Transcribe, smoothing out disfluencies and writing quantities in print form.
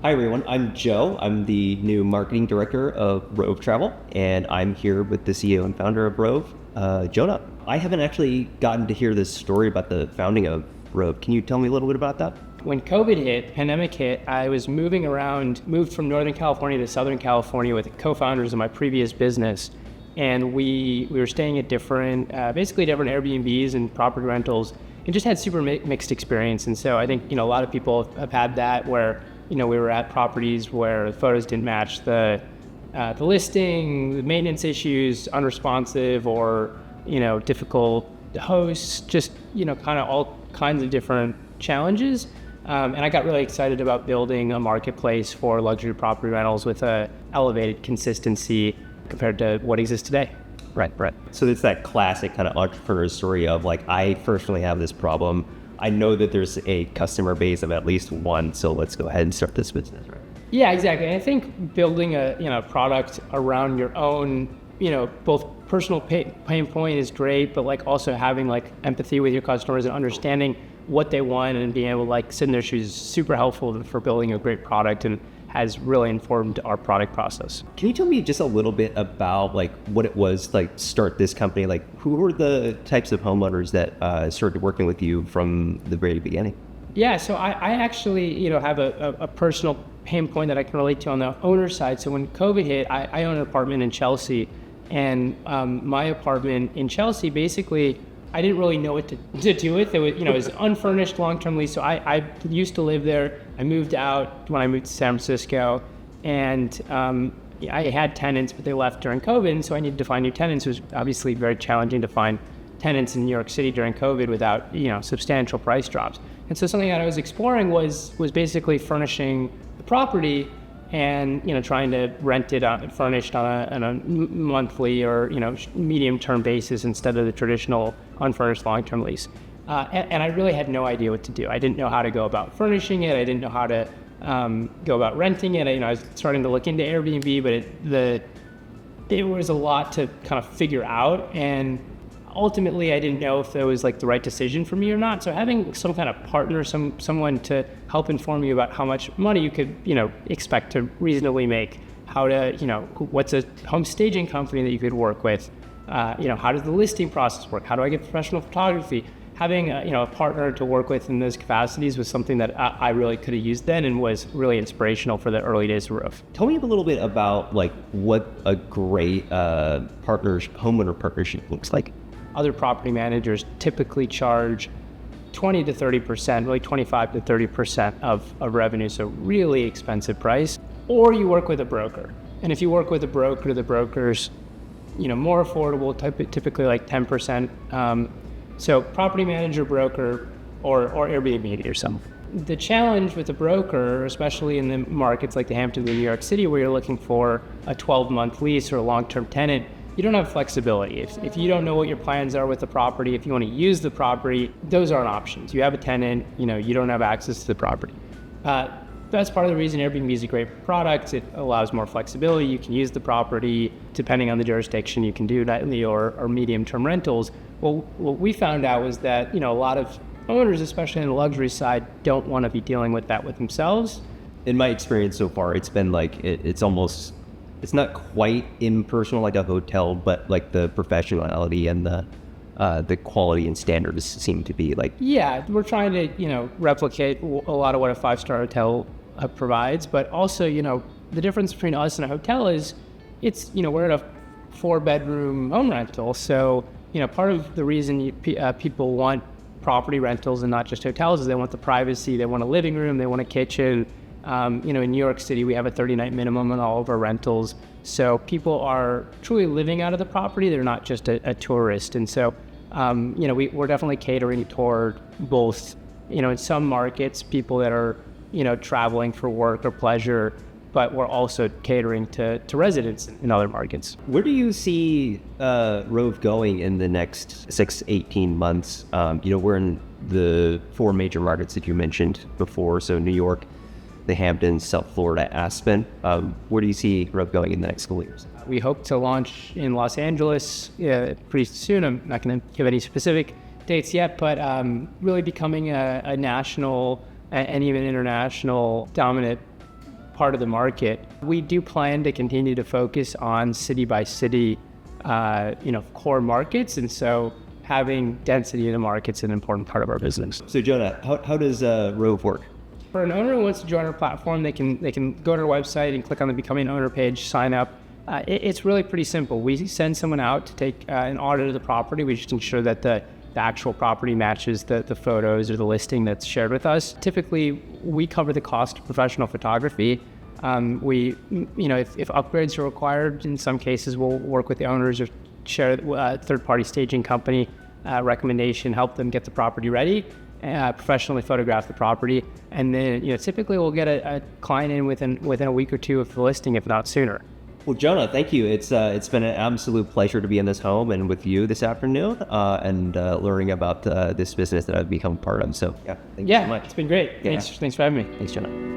Hi everyone, I'm Joe. I'm the new marketing director of Rove Travel, and I'm here with the CEO and founder of Rove, Jonah. I haven't actually gotten to hear this story about the founding of Rove. Can you tell me a little bit about that? When COVID hit, pandemic hit, I was moving around, moved from Northern California to Southern California with co-founders of my previous business. And we were staying at different Airbnbs and property rentals, and just had super mixed experience. And so I think, a lot of people have had that where, we were at properties where the photos didn't match the listing, the maintenance issues, unresponsive, or, difficult hosts, just, kind of all kinds of different challenges. And I got really excited about building a marketplace for luxury property rentals with a elevated consistency compared to what exists today. Right. So it's that classic kind of entrepreneur story of like, I personally have this problem. I know that there's a customer base of at least one, so let's go ahead and start this business, right? Yeah, exactly. And I think building a product around your own, both personal pain point is great, but like also having like empathy with your customers and understanding what they want and being able to like sit in their shoes is super helpful for building a great product and has really informed our product process. Can you tell me just a little bit about like what it was like start this company? Like who were the types of homeowners that started working with you from the very beginning? Yeah, so I actually, have a personal pain point that I can relate to on the owner side. So when COVID hit, I own an apartment in Chelsea, and my apartment in Chelsea, basically, I didn't really know what to do with it. It was unfurnished long-term lease. So I used to live there. I moved out when I moved to San Francisco, and I had tenants, but they left during COVID, and so I needed to find new tenants. It was obviously very challenging to find tenants in New York City during COVID without substantial price drops. And so something that I was exploring was basically furnishing the property and trying to rent it furnished on a monthly or medium-term basis instead of the traditional unfurnished long-term lease. And I really had no idea what to do. I didn't know how to go about furnishing it. I didn't know how to go about renting it. I was starting to look into Airbnb, but it was a lot to kind of figure out. And ultimately, I didn't know if that was like the right decision for me or not. So having some kind of partner, someone to help inform you about how much money you could, expect to reasonably make, how to, what's a home staging company that you could work with, how does the listing process work? How do I get professional photography? Having a partner to work with in those capacities was something that I really could have used then and was really inspirational for the early days of Rove. Tell me a little bit about like what a great homeowner partnership looks like. Other property managers typically charge 20 to 30%, really 25 to 30% of revenue, so really expensive price. Or you work with a broker. And if you work with a broker, the broker's more affordable, typically like 10%. So property manager, broker, or Airbnb yourself. The challenge with a broker, especially in the markets like the Hamptons in New York City, where you're looking for a 12-month lease or a long-term tenant, you don't have flexibility. If you don't know what your plans are with the property, if you want to use the property, those aren't options. You have a tenant, you don't have access to the property. That's part of the reason Airbnb is a great product. It allows more flexibility. You can use the property depending on the jurisdiction. You can do nightly or medium-term rentals. Well, what we found out was that, a lot of owners, especially on the luxury side, don't want to be dealing with that with themselves. In my experience so far, it's been like, it's not quite impersonal like a hotel, but like the professionality and the quality and standards seem to be like. Yeah, we're trying to, replicate a lot of what a 5-star hotel provides, but also, the difference between us and a hotel is we're at a 4-bedroom home rental. So, part of the reason people want property rentals and not just hotels is they want the privacy, they want a living room, they want a kitchen. In New York City, we have a 30-night minimum on all of our rentals. So people are truly living out of the property. They're not just a tourist. And so, we're definitely catering toward both, in some markets, people that are, traveling for work or pleasure, but we're also catering to residents in other markets. Where do you see Rove going in the next 6-18 months? We're in the 4 major markets that you mentioned before. So New York, the Hamptons, South Florida, Aspen. Where do you see Rove going in the next couple of years? We hope to launch in Los Angeles pretty soon. I'm not going to give any specific dates yet, but really becoming a national and even international dominant part of the market. We do plan to continue to focus on city by city, core markets, and so having density in the market's an important part of our business. So Jonah, how does Rove work? For an owner who wants to join our platform, they can go to our website and click on the Becoming Owner page, sign up. It's really pretty simple. We send someone out to take an audit of the property. We just ensure that the actual property matches the photos or the listing that's shared with us. Typically, we cover the cost of professional photography. If upgrades are required, in some cases, we'll work with the owners or share a third-party staging company recommendation, help them get the property ready, professionally photograph the property, and then typically we'll get a client in within a week or two of the listing, if not sooner. Well, Jonah, thank you. It's been an absolute pleasure to be in this home and with you this afternoon, and learning about this business that I've become part of. So, thank you so much. It's been great. Yeah. Thanks for having me. Thanks, Jonah.